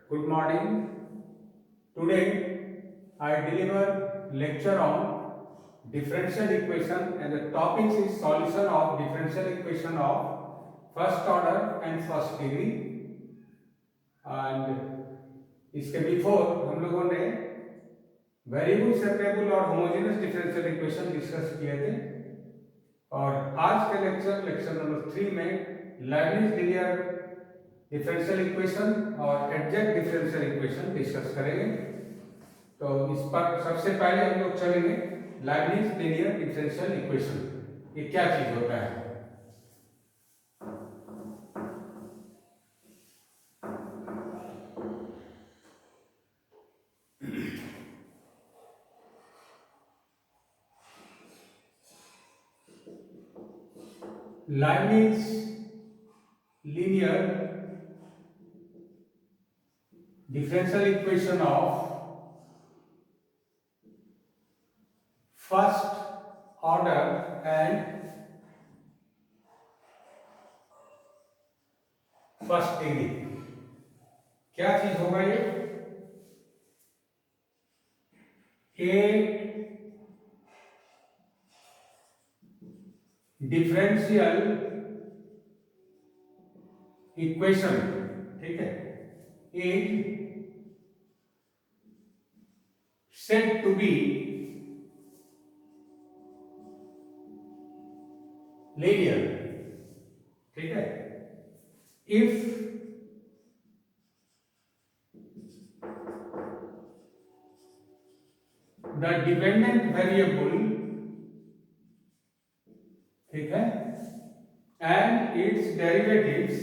Good morning. Today I deliver lecture on differential equation and the topic is solution of differential equation of first order and first degree. And इसके before हम लोगों ने variable separable और homogeneous differential equation discuss किए थे और आज के लेक्चर नंबर 3 में लाइबनिज लीनियर डिफरेंशियल इक्वेशन और एग्जैक्ट डिफरेंशियल इक्वेशन डिस्कस करेंगे। तो इस पर सबसे पहले हम लोग चलेंगे लाइबनिज लीनियर डिफरेंशियल इक्वेशन, ये क्या चीज होता है। Leibniz linear differential equation of first order and first degree क्या चीज होगा ये? एक डिफरेंशियल इक्वेशन, ठीक है, is said to be linear, ठीक है, if the dependent variable, ठीक है, and its derivatives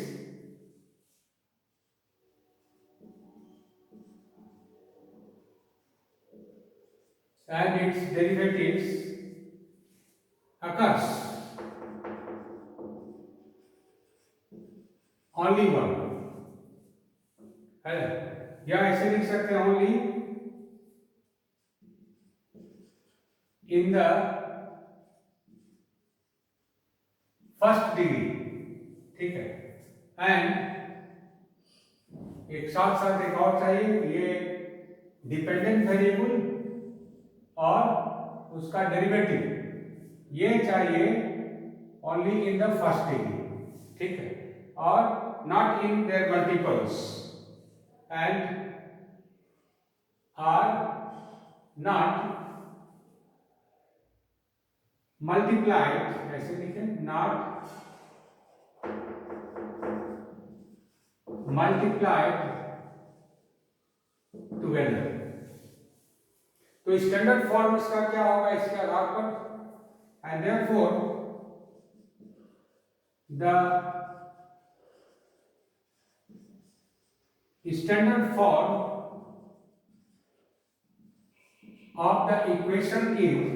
occurs only one है, या ऐसे लिख सकते हैं only in the first degree, ठीक है, एंड एक साथ साथ एक और चाहिए, ये डिपेंडेंट वेरिएबल और उसका डेरिवेटिव ये चाहिए only in the first degree, ठीक है, और not in their multiples and are not multiplied, ऐसे लिखे, नॉट मल्टीप्लाइड टुगेदर। तो स्टैंडर्ड फॉर्म इसका क्या होगा इसके आधार पर, and therefore the standard form of the equation is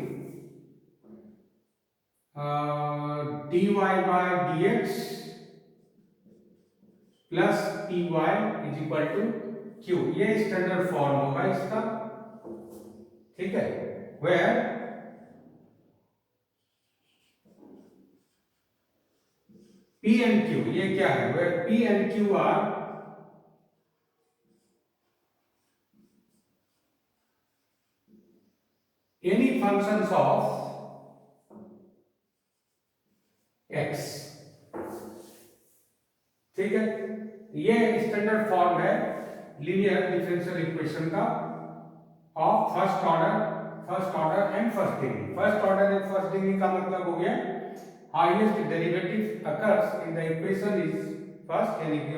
dy by dx plus ty is equal to q, ये स्टैंडर्ड फॉर्म होगा इसका, ठीक है, वेयर p and q, ये क्या है, where p and q are any functions of x, ठीक है, ये स्टैंडर्ड फॉर्म है लीनियर डिफरेंशियल इक्वेशन का of first order and first degree. First order and first degree का मतलब हो गया highest derivative occurs in the equation is first, यानी कि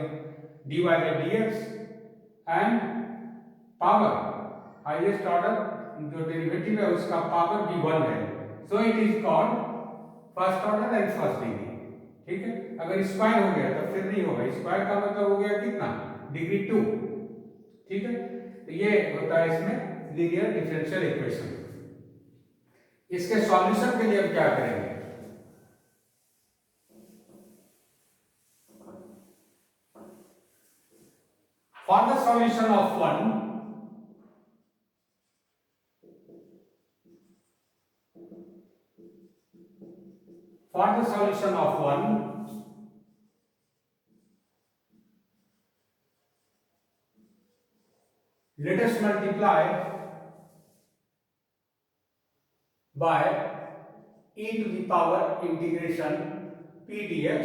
dy by dx and power highest order जो derivative है उसका पावर भी 1 है, so it is called first order and first degree, ठीक है। अगर स्क्वायर हो गया तो फिर नहीं होगा, स्क्वायर का मतलब हो गया कितना, डिग्री 2, ठीक है। तो ये होता है इसमें लीनियर डिफरेंशियल इक्वेशन। इसके सॉल्यूशन के लिए हम क्या करेंगे, for the solution of one for the solution of one Let us multiply by e to the power integration p dx,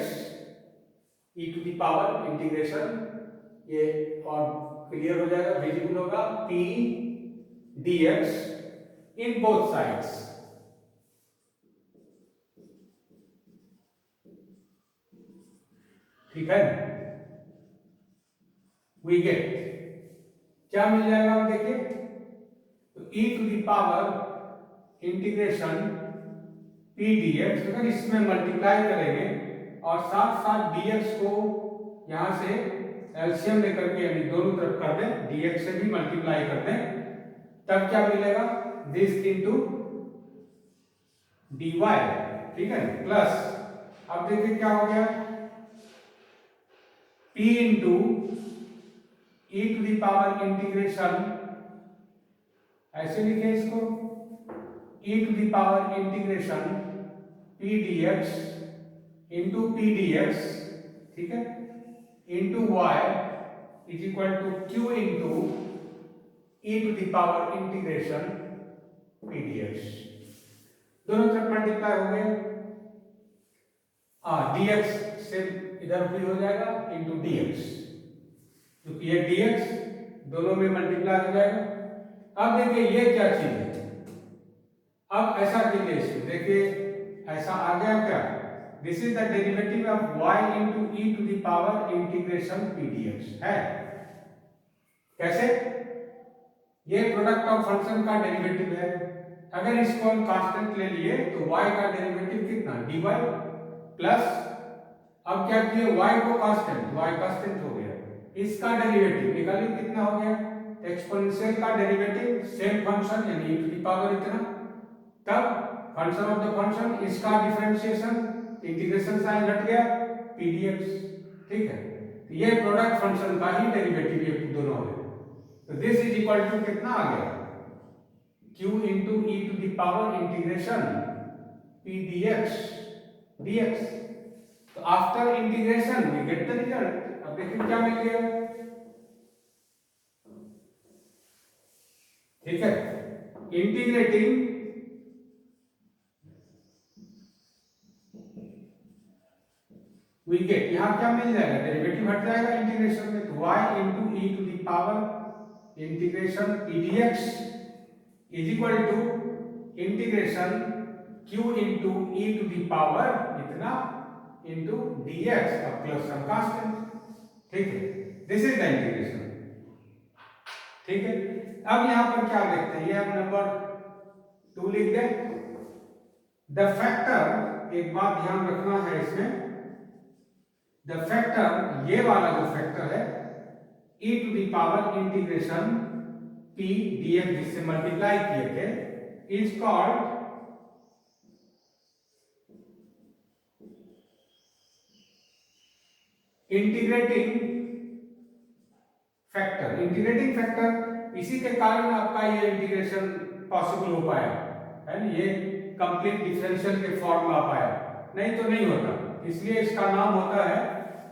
e to the power integration, ये और क्लियर हो जाएगा, विजिबल होगा, p dx in both sides. ठीक है, we get क्या मिल जाएगा, आप देखिए, तो e to the power integration p dx, अगर इसमें मल्टीप्लाई करेंगे और साथ साथ dx को यहां से एलसीएम लेकर के यानी दोनों तरफ कर दें, dx से भी मल्टीप्लाई कर दें, तब क्या मिलेगा, दिस इनटू dy, ठीक है, प्लस अब देखिए क्या हो गया, p into e to the power integration, ऐसे लिखे इसको, e to the power integration p dx into p dx, ठीक है, into y is equal to q into e to the power integration p dx, दोनों तरफ multiply हो गए, dx से इधर भी हो जाएगा इंटू dx, क्योंकि ये dx दोनों में मल्टीप्लाई हो जाएगा। अब देखिए ये क्या चीज है, अब ऐसा कीजिए, इसको देखिए ऐसा आ गया क्या, this is the derivative of y into e to the power integration p dx है, कैसे, ये प्रोडक्ट ऑफ फंक्शन का डेरिवेटिव है, अगर इसको हम कांस्टेंट ले लिए तो y का डेरिवेटिव कितना, dy प्लस, अब क्या किए, y को कांस्टेंट, y कांस्टेंट हो गया, इसका डेरिवेटिव निकालिए कितना हो गया, एक्सपोनेंशियल का डेरिवेटिव सेम फंक्शन यानी e टू द पावर इतना, तब फंक्शन ऑफ द फंक्शन, इसका डिफरेंशिएशन, इंटीग्रेशन साइन हट गया, p dx, ठीक है, तो ये प्रोडक्ट फंक्शन का ही डेरिवेटिव ये दोनों है, तो दिस इज इक्वल टू कितना आ गया, q into e to the power integration p dx, तो after integration we get the result, अब देखिए क्या मिल गया, ठीक है, इंटीग्रेटिंग वी गेट, यहां क्या मिल जाएगा, डेरिवेटिव हट जाएगा इंटीग्रेशन में, तो y into e to the power integration p dx is equal to integration q into e to the power इतना इंटू dx और प्लस सम कांस्टेंट, ठीक है, दिस इज द इंटीग्रेशन, ठीक है। अब यहां पर क्या देखते हैं, ये हम नंबर 2 लिख दें, द फैक्टर, एक बात ध्यान रखना है इसमें, द फैक्टर, ये वाला जो फैक्टर है e to the power integration p dx जिससे मल्टीप्लाई किए थे, is called integrating factor, integrating factor, इसी के कारण आपका ये इंटीग्रेशन पॉसिबल हो पाया है ना, ये कंप्लीट डिफरेंशियल के फॉर्म में आ पाया, नहीं तो नहीं होता, इसलिए इसका नाम होता है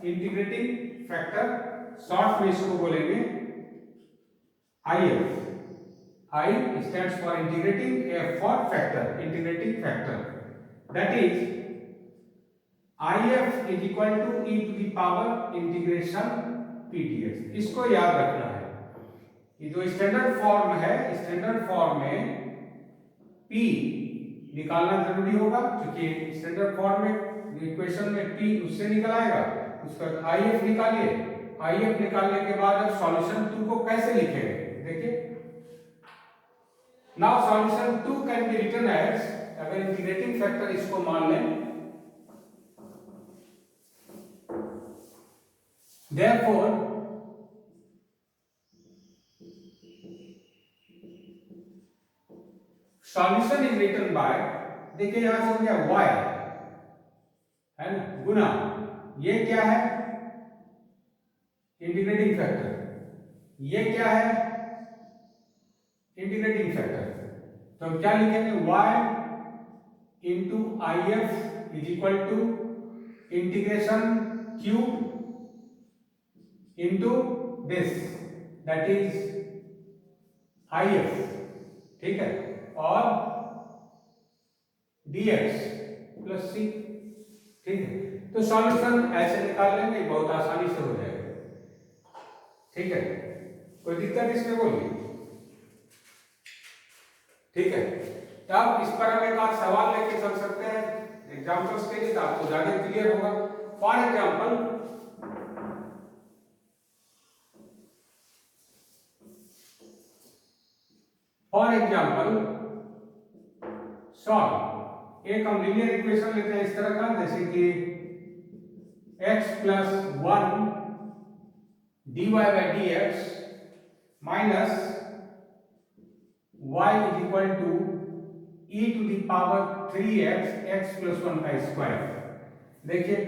इंटीग्रेटिंग फैक्टर, शॉर्ट में इसको बोलेंगे IF, I stands for integrating, F for factor, integrating factor, that is IF is equal to e to the power integration p dx, इसको याद रखना है, ये जो स्टैंडर्ड फॉर्म है, स्टैंडर्ड फॉर्म में p निकालना जरूरी होगा, क्योंकि स्टैंडर्ड फॉर्म में इक्वेशन में p उससे निकल आएगा, उसका IF निकालिए, IF निकालने के बाद अब सॉल्यूशन 2 को कैसे लिखेंगे, देखिए, now solution 2 can be written as, अगर इंटीग्रेटिंग फैक्टर इसको मान लें, therefore solution is written by, देखिए यहां से हो गया y है ना, गुना, ये क्या है, इंटीग्रेटिंग फैक्टर, ये क्या है, इंटीग्रेटिंग फैक्टर, तो हम क्या लिखेंगे, y into IF is equal to integration q into this, that is IF, ठीक है, और dx प्लस c, ठीक है। तो सॉल्यूशन ऐसे निकाल लेंगे, बहुत आसानी से हो जाएगा, ठीक है। कोई दिक्कत इसमें बोलिए, ठीक है। तो आप इस पर हम एक आध सवाल लेके चल सकते हैं एग्जाम्पल्स के लिए, तो आपको ज्यादा क्लियर होगा। फॉर एग्जाम्पल, सॉल्व एक हम लीनियर इक्वेशन लेते हैं इस तरह का, जैसे कि x plus 1 dy by d x minus y is equal to e to the power 3x x plus 1 का स्क्वायर। देखिए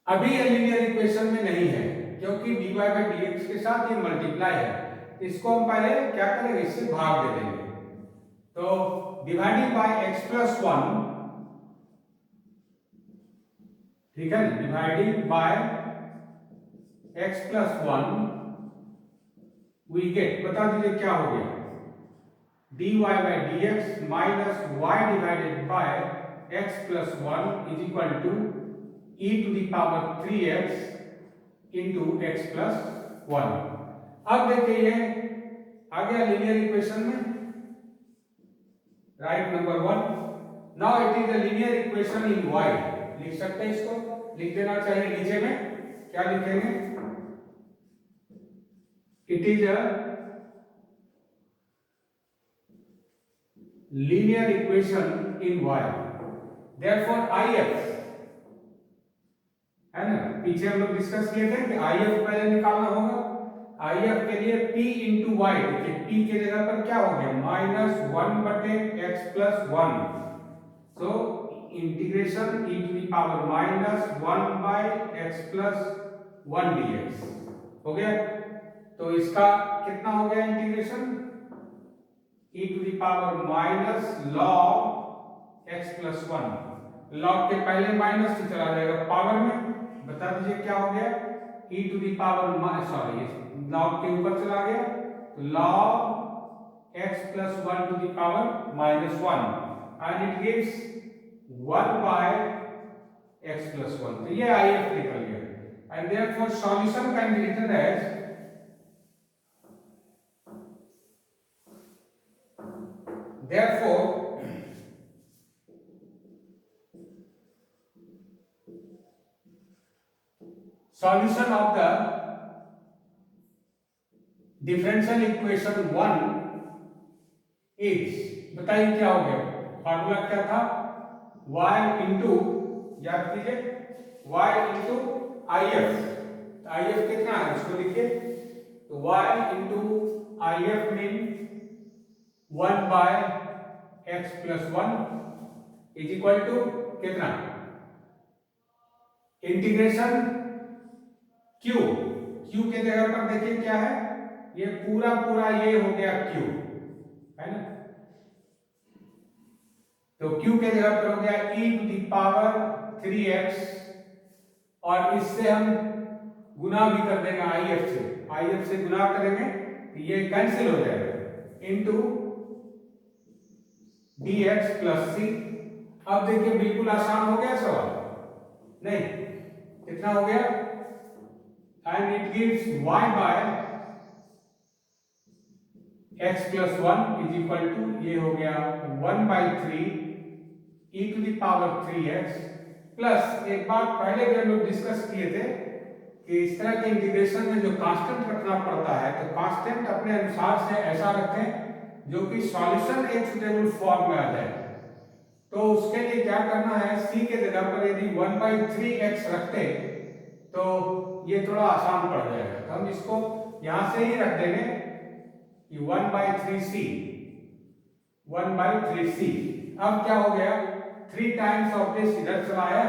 अभी ये लीनियर इक्वेशन में नहीं है, क्योंकि dy बाई डी एक्स के साथ ये मल्टीप्लाई है। इसको हम पहले क्या करेंगे, इससे भाग दे देंगे। तो डिवाइडिंग बाय x प्लस 1, ठीक है, dividing by x plus 1 we get, बता दीजिए क्या हो गया, dy by d x minus y divided by x plus 1 is equal to e to the power 3x into x plus 1। अब देखिए ये आ गया लीनियर इक्वेशन में, right number 1। Now it is a linear equation in y, लिख सकते हैं, इसको लिख देना चाहिए नीचे में, क्या लिखेंगे, it is a linear equation in y, therefore IF, है ना, पीछे हम लोग डिस्कस किए थे कि IF पहले निकालना होगा। IF के लिए P इंटू वाई, देखिए P के जगह पर क्या हो गया, माइनस 1 बटे x plus 1, so integration e to the power minus 1 by x plus 1 dx हो गया। तो इसका कितना हो गया integration, e to the power minus log x plus 1, log के पहले माइनस से चला जाएगा पावर में, बता दीजिए क्या हो गया, e to the power sorry log के ऊपर चला गया, तो log x plus 1 to the power minus 1 and it gives 1 by x plus 1। तो ये IF निकल गया and therefore solution can be written as solution of the differential equation 1 is, बताइए क्या हो गया, फार्मूला क्या था, y इंटू, याद कीजिए, y इंटू IF, IF कितना है उसको लिखिए, तो y into IF mean 1 by x plus 1 is equal to कितना, इंटीग्रेशन q, q के जगह पर देखिए क्या है, ये पूरा पूरा ये हो गया q, है ना, तो q के जगह पर हो गया e to the power 3x, और इससे हम गुना भी कर देंगे IF से गुना करेंगे तो ये कैंसिल हो जाएगा, इनटू dx प्लस c। अब देखिए बिल्कुल आसान हो गया सवाल, नहीं कितना हो गया, and it gives y by x plus 1 is equal to, ये हो गया 1 by 3 e to the power 3x plus, एक बात पहले भी हम लोग डिस्कस किए थे कि इस तरह के इंटीग्रेशन में जो कांस्टेंट रखना पड़ता है, तो कांस्टेंट अपने अनुसार से ऐसा रखें जो कि सॉल्यूशन एक सुटेबल फॉर्म में आ जाए। तो उसके लिए क्या करना है, c के जगह पर यदि 1 बाई 3x रखते तो ये थोड़ा आसान पड़ जाएगा, तो हम इसको यहां से ही रख देंगे कि 1 बाई 3c, 1 बाई 3c। अब क्या हो गया, 3 टाइम्स ऑफ दिस इधर चला आया,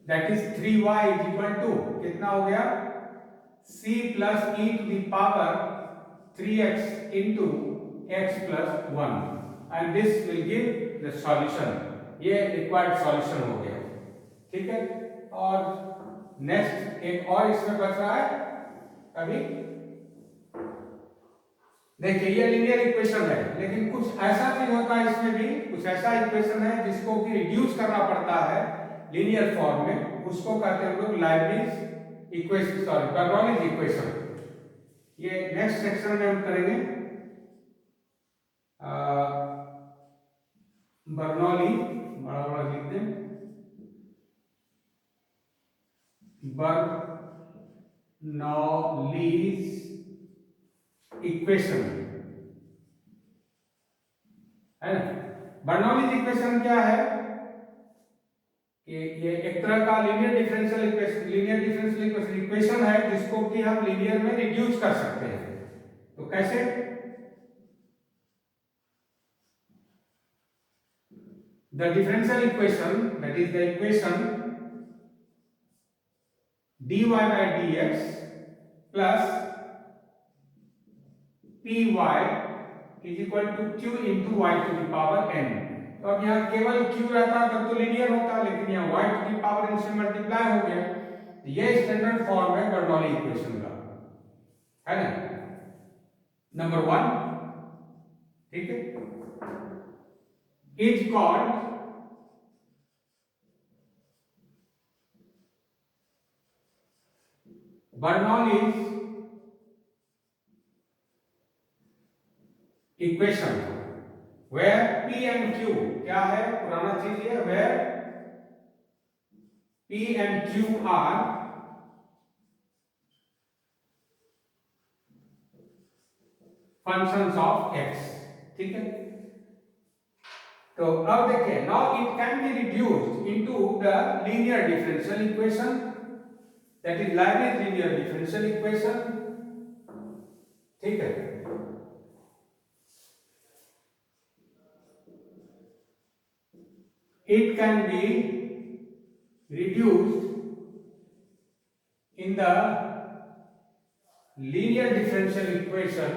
that is 3y is equal to कितना हो गया, c plus e to the power 3x into x plus 1 and this will give the solution, ये रिक्वायर्ड सॉल्यूशन हो गया, ठीक है। और नेक्स्ट एक और इसमें बच रहा है, अभी देखिए ये लीनियर इक्वेशन है, लेकिन कुछ ऐसा चीज होता है इसमें भी, कुछ ऐसा इक्वेशन है जिसको कि रिड्यूस करना पड़ता है लीनियर फॉर्म में, उसको कहते हैं हम लोग लाइब्निज इक्वेशन, सॉरी बर्नौलीज इक्वेशन। ये नेक्स्ट सेक्शन में हम करेंगे। बर्नौली बड़ा बड़ा लिखते हैं, बर्नौलीज इक्वेशन है ना। बर्नौलीज इक्वेशन क्या है कि ये एक तरह का लीनियर डिफरेंशियल इक्वेशन है जिसको कि हम लीनियर में रिड्यूस कर सकते हैं। तो कैसे? The differential equation, that is the equation dy by dx plus py is equal to q into y to the power n। तो अब यहाँ केवल q रहता तब तो लीनियर होता, लेकिन यहाँ y to the power n से मल्टीप्लाई हो गया। तो ये स्टैंडर्ड फॉर्म है बर्नौली इक्वेशन का, है ना, नंबर 1। ठीक है, is called Bernoulli's equation where p and q क्या है, पुराना चीज है, where p and q are functions of x। ठीक है, तो अब देखिए, now it can be reduced into the linear differential equation, that is Leibniz linear differential equation। ठीक है, it can be reduced in the linear differential equation,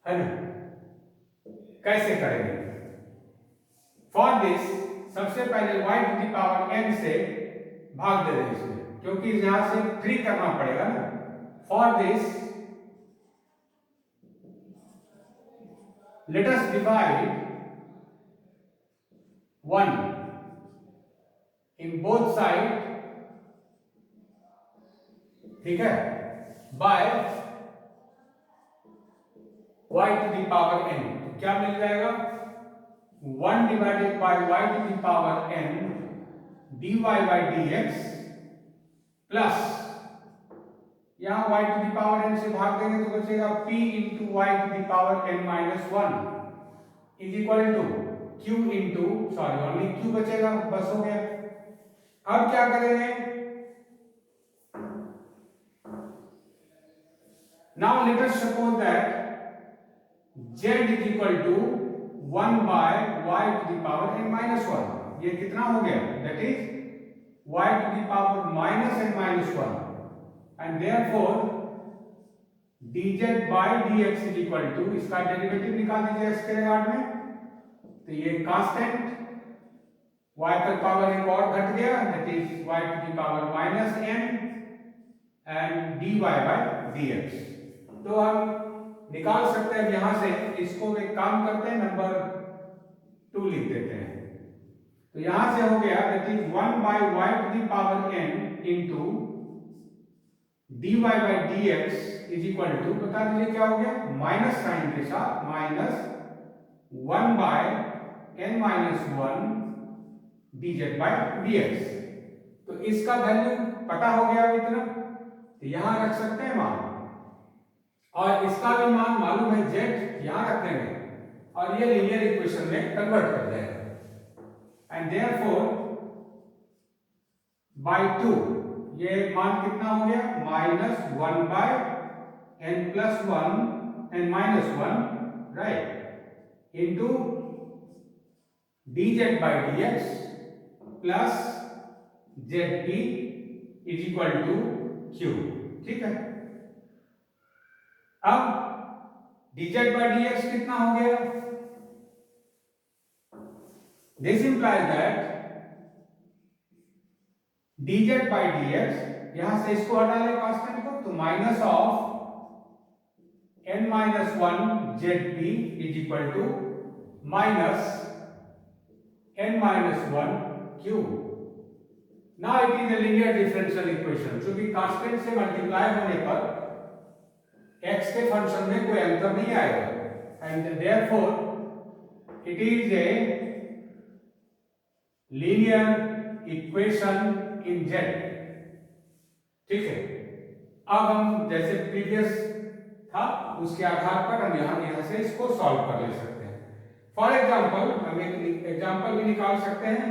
है ना। कैसे करेंगे? फॉर दिस सबसे पहले y to the power n से भाग दे दें इसमें, क्योंकि यहां से फ्री करना पड़ेगा ना। For this let us divide 1 in both side, ठीक है, by y to the power n। तो क्या मिल जाएगा? 1 divided by y to the power n dy by dx plus यहां y to the power n से भाग देंगे तो बचेगा p into y to the power n minus 1 is equal to q into, sorry only q बचेगा, बस हो गया। अब क्या करेंगे? Now let us suppose that z is equal to 1 by y to the power n minus 1। ये कितना हो गया? That is y to the power minus n minus 1, and therefore dz by dx is equal to, इसका derivative निकाल दीजिए x के regard में, तो ये कांस्टेंट y पर पावर एक और घट गया, that is y to the power minus n and dy by dx। तो हम निकाल सकते हैं यहां से, इसको एक काम करते हैं, नंबर 2 लिख देते हैं। तो यहां से हो गया that is 1 by y to the power n into dy by dx is equal to, बता दीजिए क्या हो गया, माइनस साइन के साथ, minus 1 by n minus 1 dz by dx। तो इसका वैल्यू पता हो गया इतना, तो यहां रख सकते हैं मान, और इसका भी मान मालूम है z, यहां रख देंगे और ये लीनियर इक्वेशन में कन्वर्ट कर देंगे। And therefore by 2 ये मान कितना हो गया, minus 1 by n plus 1 n minus 1, right, into dz by dx plus zp is equal to q। ठीक है, अब dz बाय dx कितना हो गया? This implies that dz by dx यहां से इसको हटा ले कांस्टेंट को, तो minus of n minus 1 zb is equal to minus n minus 1 q. Now it is a linear differential equation. चूंकि कांस्टेंट से मल्टीप्लाई होने पर x के फंक्शन में कोई अंतर नहीं आएगा and therefore it is a linear equation in z. ठीक है, अब हम जैसे प्रीवियस था उसके आधार पर हम यहां से इसको सॉल्व कर ले सकते हैं। फॉर एग्जांपल हम एक एग्जांपल भी निकाल सकते हैं।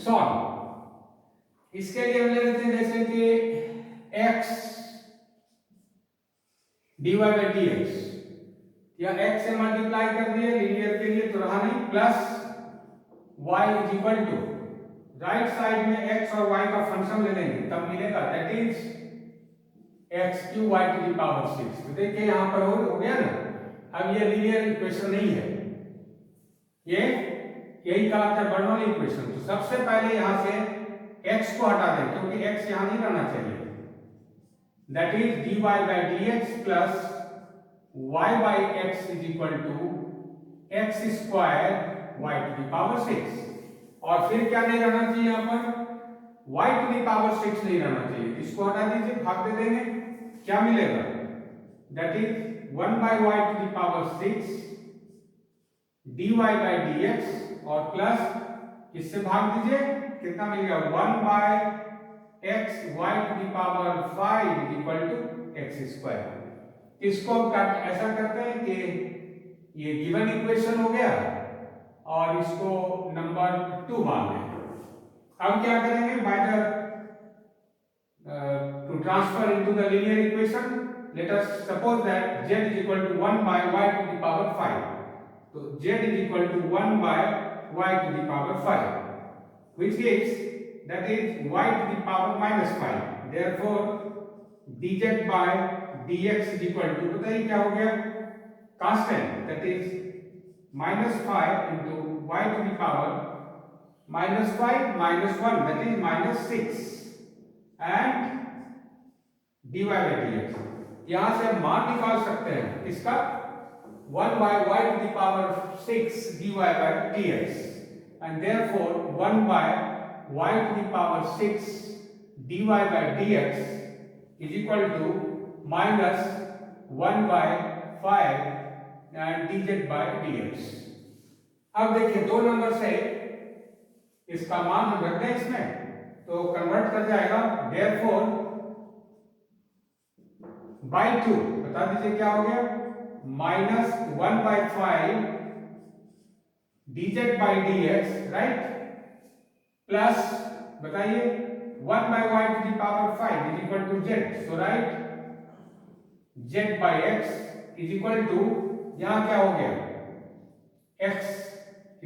सॉल्व, इसके लिए हम ले लेते हैं जैसे कि x dy by dx, या x से मल्टीप्लाई कर दिए लीनियर के लिए तो रहा नहीं, plus y is equal to right side में x और y का फंक्शन ले लेंगे तब मिलेगा that is x q y to the power 6। तो देखिए यहां पर हो गया ना। अब ये लीनियर इक्वेशन नहीं है, ये यही कहलाता है बर्नौली इक्वेशन। तो सबसे पहले यहां से x को हटा दें क्योंकि x यहां नहीं रहना चाहिए। That is dy by dx plus y by x is equal to x square y to the power 6। और फिर क्या नहीं रहना चाहिए यहां पर, y टू द पावर 6 नहीं रहना चाहिए। इसको हटा दीजिए, भाग दे देंगे, क्या मिलेगा that is 1 by y to the power 6 dy by dx और प्लस इससे भाग दीजिए, कितना मिलेगा 1 by x y to the power 5 is equal to x square. इसको ऐसा करते हैं कि ये गिवन इक्वेशन हो गया और इसको नंबर 2 मान लें। अब क्या करेंगे, by the to transfer into the linear equation, let us suppose that z is equal to 1 by y to the power 5. So z is equal to 1 by y to the power 5, which gives that is y to the power minus 5. Therefore dz by dx is equal to, बताइए क्या हो गया, constant, that is minus 5 into y to the power minus 5 minus 1, that is minus 6 and dy by dx। यहां से हम मान निकाल सकते हैं इसका 1 by y to the power 6 dy by dx and therefore 1 by y to the power 6 dy by dx is equal to minus 1 by 5 and dz by dx। अब देखिए दो नंबर से इसका मान हम रखते हैं इसमें तो कन्वर्ट कर जाएगा, therefore by 2 बता दीजिए क्या हो गया, minus 1 by 5 dz by dx, right, plus बताइए 1 by y to the power 5 is equal to z, so right z by x is equal to, यहां क्या हो गया x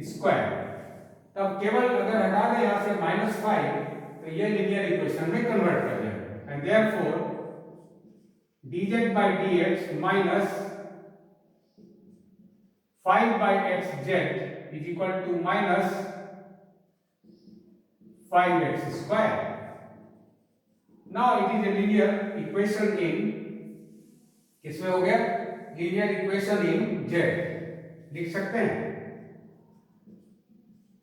स्क्वायर। तब केवल अगर हटा दें यहां से -5 तो ये लीनियर इक्वेशन में कन्वर्ट कर जाएगा and therefore dz by dx minus 5 by xz is equal to minus 5x square. Now it is a linear equation in, किसमें हो गया, linear equation in z, लिख सकते हैं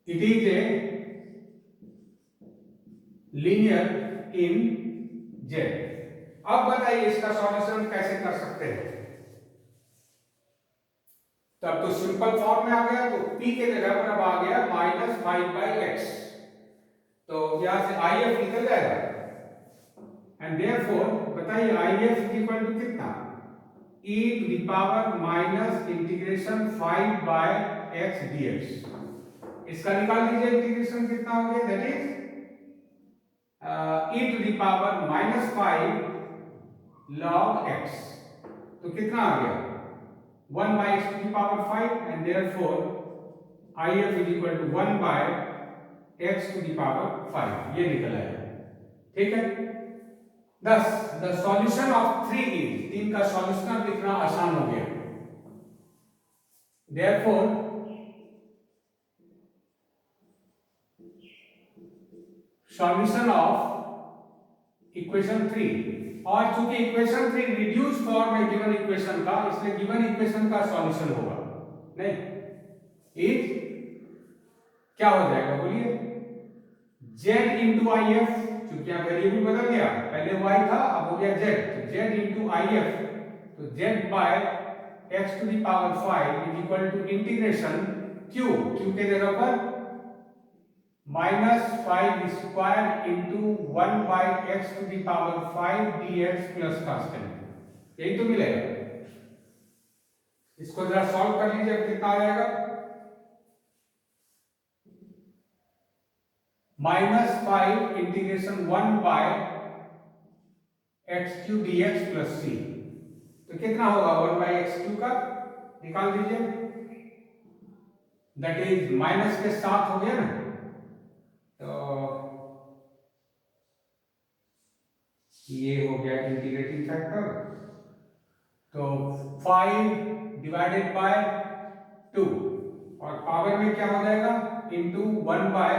it is a linear in z। अब बताइए इसका solution कैसे कर सकते हैं। तब तो सिंपल फॉर्म में आ गया, तो p के जगह पर अब आ गया -5/x, तो यहां से if निकल जाएगा एंड देयरफॉर बताइए if इज इक्वल टू कितना, e to the power minus integration 5/x dx। इसका निकाल लीजिए इंटीग्रेशन कितना हो गया, that is e to the power -5 log x, तो कितना आ गया 1 by x to the power 5 and therefore if is equal to 1 by x to the power 5, ये निकल आया, ठीक है। thus the solution of 3 is, 3 का सॉल्यूशन लिखना आसान हो गया, therefore सॉल्यूशन ऑफ इक्वेशन 3, और चूंकि इक्वेशन 3 रिड्यूस फॉर्म है गिवन इक्वेशन का, इसलिए गिवन इक्वेशन का सॉल्यूशन होगा नहीं, इज क्या हो जाएगा बोलिए, z इंटू आई एफ, चूंकि यहाँ वेरिएबल बदल गया, पहले y था अब हो गया z, तो z इंटू आई एफ, तो z by x to the power 5 is equal to integration q, q के जगह पर minus 5 square into 1 by x to the power 5 dx plus constant, यही तो मिलेगा। इसको जरा सॉल्व कर लीजिए, कितना आ जाएगा, -5 integration 1 by x q dx plus c, तो कितना होगा 1 बाय एक्स क्यू का, निकाल दीजिए, दैट इज माइनस के साथ हो गया ना, तो ये हो गया इंटीग्रेटिंग फैक्टर, तो 5 डिवाइडेड बाय 2 और पावर में क्या हो जाएगा into 1 by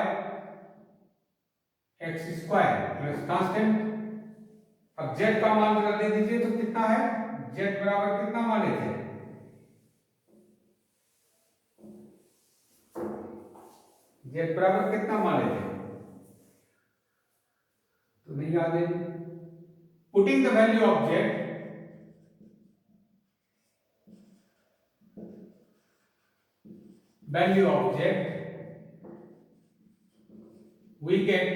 x square plus constant. अब z का मान जरा दे दीजिए, तो कितना है, z बराबर कितना माने थे, z बराबर कितना माने थे, तो नहीं याद है। Putting the value of z, value of z, we get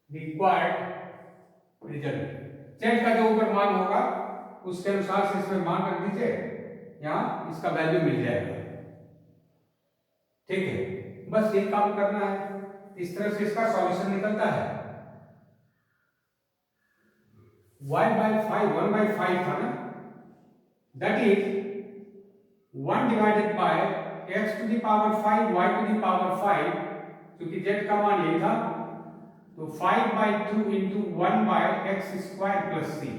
required result। z का जो ऊपर मान होगा उसके अनुसार से इसमें मान रख दीजिए, यहाँ इसका वैल्यू मिल जाएगा, ठीक है, बस ये काम करना है, इस तरह से इसका सॉल्यूशन निकलता है। y by 5 1 by 5 था ना, that is 1 divided by x to the power 5 y to the power 5, क्योंकि z का मान ये था, तो 5 by 2 into 1 by x square plus c,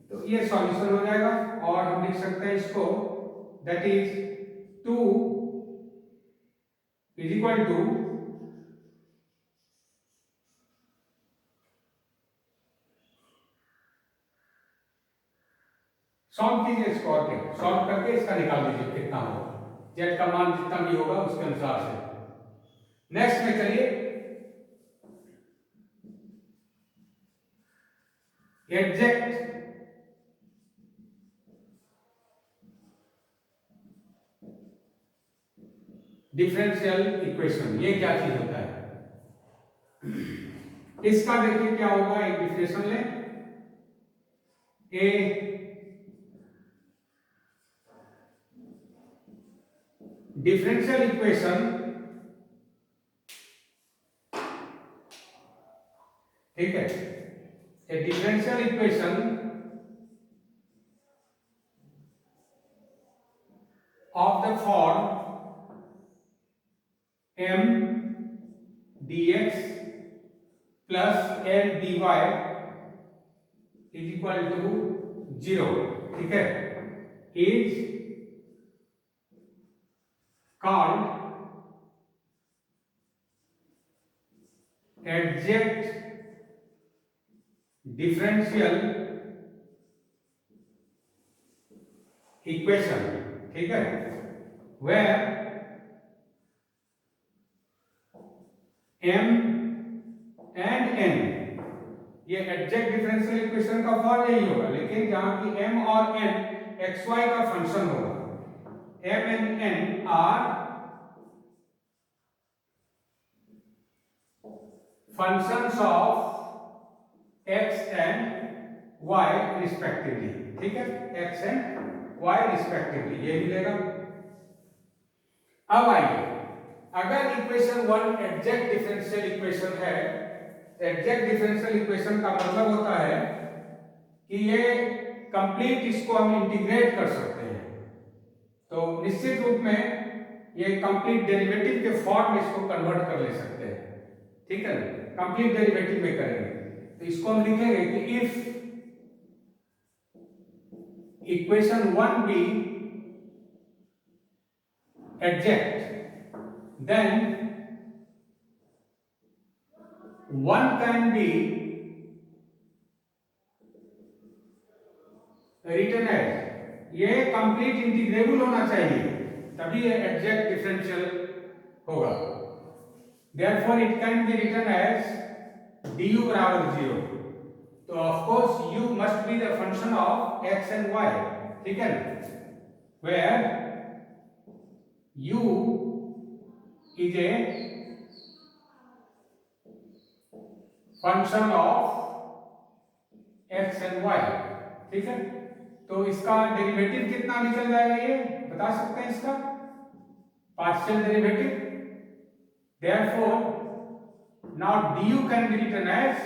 तो ये सॉल्यूशन हो जाएगा। और हम लिख सकते हैं इसको, that is 2 is equal to solve कीजिए इसको, और क्या सॉल्व करके इसका निकाल लीजिए कितना होगा, z का मान जितना भी होगा उसके अनुसार से। नेक्स्ट में चलिए, एग्जैक्ट डिफरेंशियल इक्वेशन, ये क्या चीज होता है, इसका देखिए क्या होगा, एक डिफरेंशियल लें, ए differential equation, ठीक है, a differential equation of the form m dx plus l dy is equal to 0, ठीक है, is called exact differential equation, ठीक है, where m and n, ये एग्जैक्ट डिफरेंशियल इक्वेशन का फॉर्म यही होगा, लेकिन जहां की m और n xy का फंक्शन होगा, m and n are functions of x and y respectively, ठीक है, x and y respectively, ये मिलेगा। अब आइए, अगर इक्वेशन 1 एग्जैक्ट डिफरेंशियल इक्वेशन है, एग्जैक्ट डिफरेंशियल इक्वेशन का मतलब होता है कि ये कंप्लीट, इसको हम इंटीग्रेट कर सकते हैं, तो निश्चित रूप में ये कंप्लीट डेरिवेटिव के फॉर्म में इसको कन्वर्ट कर ले सकते हैं, ठीक है, कंप्लीट डेरिवेटिव में करेंगे, तो इसको हम लिखेंगे कि if equation 1 be exact, then one can be written as, ये कंप्लीट इंटीग्रेबल होना चाहिए, तभी ये एग्जैक्ट डिफरेंशियल होगा। Therefore it can be written as du बराबर 0। तो of course u must be the function of x and y, ठीक है, where u is a function of x and y, ठीक है। तो इसका डेरिवेटिव कितना निकल जाएगा, ये बता सकते हैं इसका partial derivative. Therefore now du can be written as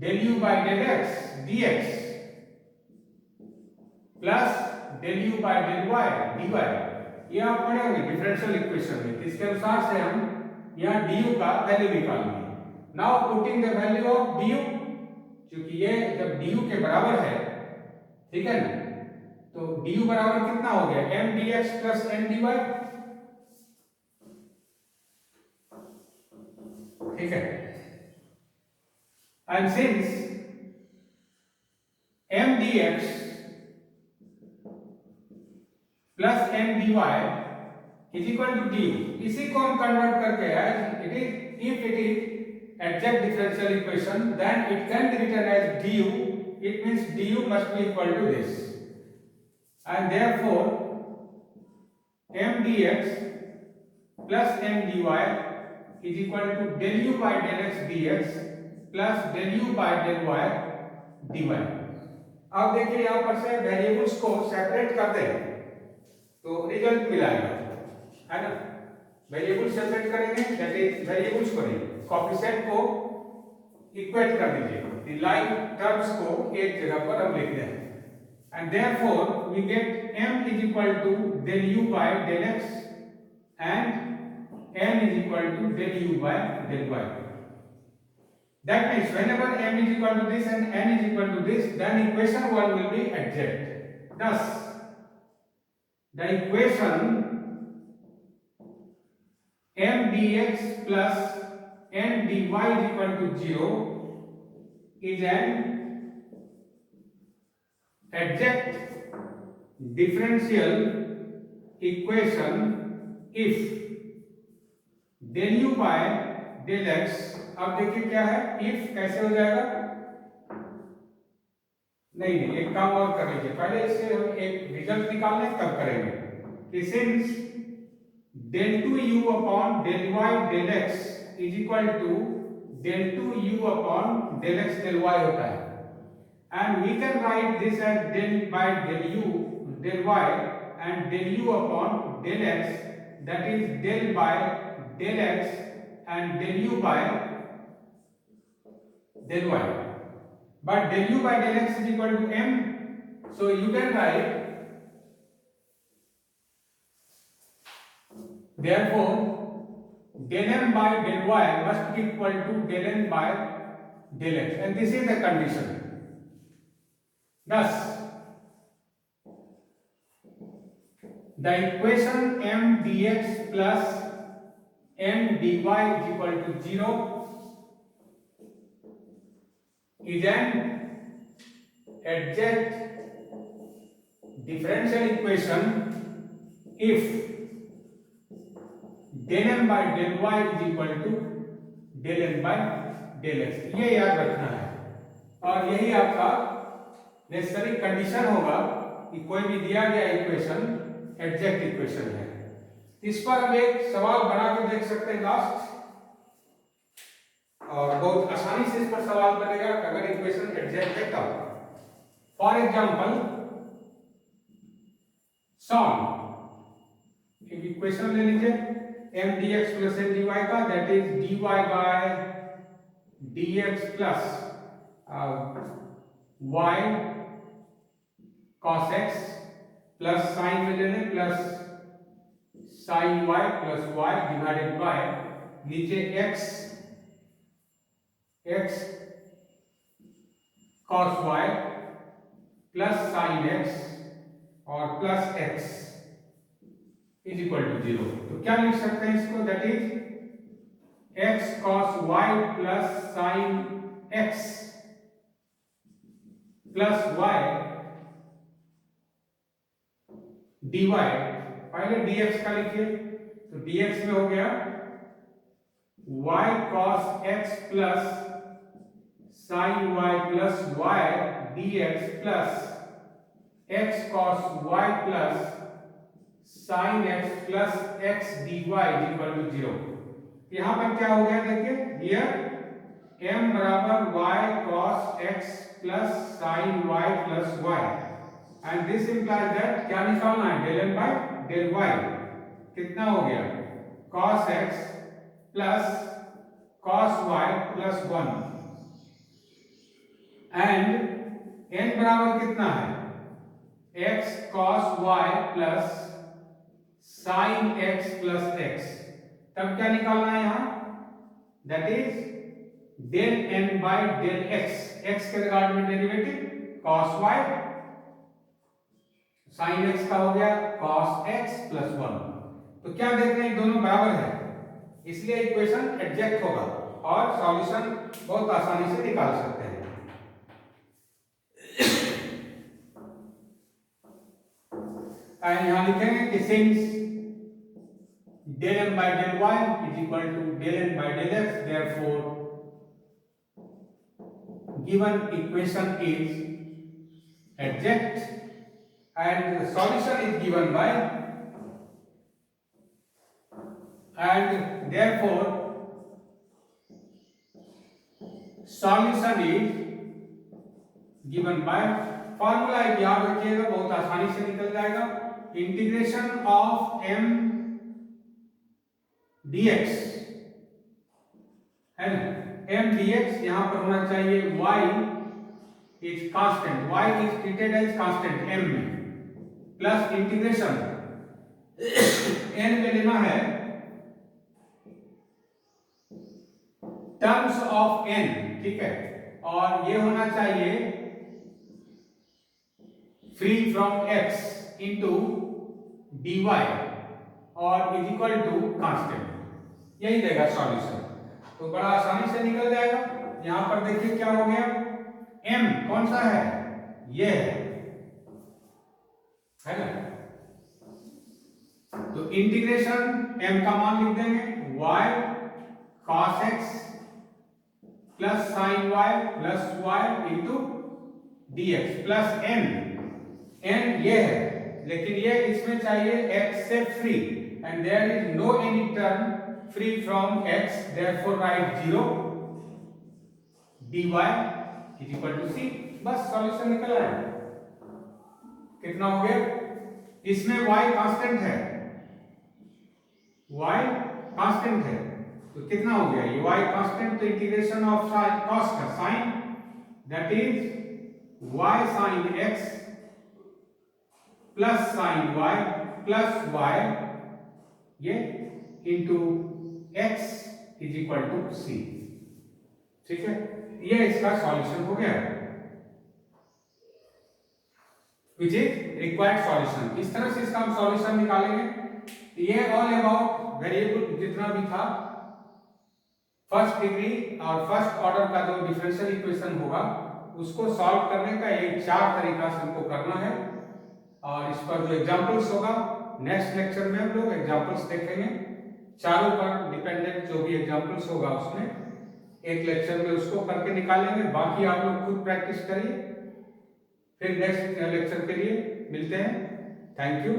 del u by del x dx plus del u by del y dy। ये आप पढ़े होंगे डिफरेंशियल इक्वेशन में, इसके अनुसार से हम यहाँ du का वैल्यू निकालेंगे। Now putting the value of du, क्योंकि ये जब du के बराबर है, ठीक है ना, तो du बराबर कितना हो गया, m dx plus n dy, ठीक है। And since m dx plus m dy is equal to du, इसी को हम कन्वर्ट करके as it is, if it is exact differential equation, then it can be written as du. It means du must be equal to this, and therefore m dx plus m dy is equal to del u by del x dx plus del u by del y dy। अब देखिए यहां पर से variables को separate कर दें तो result मिलेगा, है ना। वेरिएबल सेपरेट करेंगे, दैट इज वेरिएबल्स को नहीं, कोएफिशिएंट को इक्वेट कर दीजिए, लाइन टर्म्स को एक जगह पर हम लिख दें, and therefore we get m is equal to del u by del x and n is equal to del u by del y। That means whenever m is equal to this and n is equal to this, then equation 1 will be exact. Thus, the equation m dx plus n dy is equal to 0 is an exact differential equation if del u by del x, अब देखिए क्या है, if कैसे हो जाएगा, नहीं एक काम और कर लीजिए, पहले इससे हम एक रिजल्ट निकालने तब करेंगे कि since del 2u upon del y del x is equal to del 2u upon del x del y होता है, and we can write this as del by del u del y and del u upon del x, that is del by del x and del u by del y, but del u by del x is equal to m, so you can write therefore del m by del y must be equal to del n by del x, and this is the condition. Thus the equation m dx plus m dy is equal to 0 is an exact differential equation if del m by del y is equal to del n by del x। ये याद रखना है, और यही आपका necessary condition होगा कि कोई भी दिया गया इक्वेशन एग्जैक्ट इक्वेशन है। इस पर हम एक सवाल बना के देख सकते हैं लास्ट, और बहुत आसानी से इस पर सवाल बनेगा अगर इक्वेशन एग्जैक्ट है तब। फॉर एग्जांपल सॉल्व एक इक्वेशन ले लीजिए m dx plus n dy का, that is dy by dx plus y cos x plus sine में ले लें plus sin y plus y divided by नीचे x cos y plus sin x और plus x is equal to 0। तो क्या लिख सकते हैं इसको, दैट is x cos y plus sin x plus y dy, पहले dx का लिखिए, तो dx में हो गया y cos x plus sin y plus y dx plus x cos y plus sin x plus x dy equal to 0। यहां पर क्या हो गया देखिए, हियर m बराबर y cos x plus sin y plus y, and this implies that क्या निकालना है, del m by del y। कितना हो गया, cos x plus cos y plus 1, and n बराबर कितना है, x cos y plus sin x plus x। तब क्या निकालना है यहां, that is del n by del x, x के रिगार्ड में derivative cos y, sin x का हो गया cos x प्लस 1। तो क्या देख रहे हैं, दोनों बराबर है, इसलिए इक्वेशन एग्जैक्ट होगा और सॉल्यूशन बहुत आसानी से निकाल सकते हैं। यहां लिखेंगे कि since del m by del y is equal to del n by del x, therefore given equation is exact and the solution is given by, and therefore solution is given by, formula याद रखिएगा, बहुत आसानी से निकल जाएगा, integration of m dx है ना, m dx यहां पर होना चाहिए y is constant, y is treated as constant m में, प्लस इंटीग्रेशन n में लेना है टर्म्स ऑफ n, ठीक है, और ये होना चाहिए free from x into dy और इज इक्वल टू कांस्टेंट, यही देगा सॉल्यूशन। तो बड़ा आसानी से निकल जाएगा। यहां पर देखिए क्या हो गया, m कौन सा है, ये है ना, तो इंटीग्रेशन m का मान लिख देंगे y cos x plus sin y plus y into dx plus n ये है, लेकिन ये इसमें चाहिए x से free, and there is no any term free from x, therefore write 0 dy is equal to c, बस सॉल्यूशन निकल आया। कितना हो गया, इसमें y कांस्टेंट है, y कांस्टेंट है, तो कितना हो गया, ये y कांस्टेंट, तो इंटीग्रेशन ऑफ cos का sin, that is y sin x plus sin y plus y ये into x is equal to c, ठीक है, ये इसका सॉल्यूशन हो गया, विच इज रिक्वायर्ड सॉल्यूशन। इस तरह से इसका हम सॉल्यूशन निकालेंगे। ये ऑल अबाउट वेरिएबल जितना भी था फर्स्ट डिग्री और फर्स्ट ऑर्डर का जो डिफरेंशियल इक्वेशन होगा उसको सॉल्व करने का ये 4 तरीका से हमको करना है, और इस पर जो एग्जांपल्स होगा नेक्स्ट लेक्चर में हम लोग एग्जांपल्स देखेंगे, चारों पर डिपेंडेंट जो भी एग्जांपल्स होगा उसमें एक लेक्चर में उसको करके निकालेंगे, बाकी आप लोग खुद प्रैक्टिस करिए, फिर नेक्स्ट लेक्चर के लिए मिलते हैं। Thank you.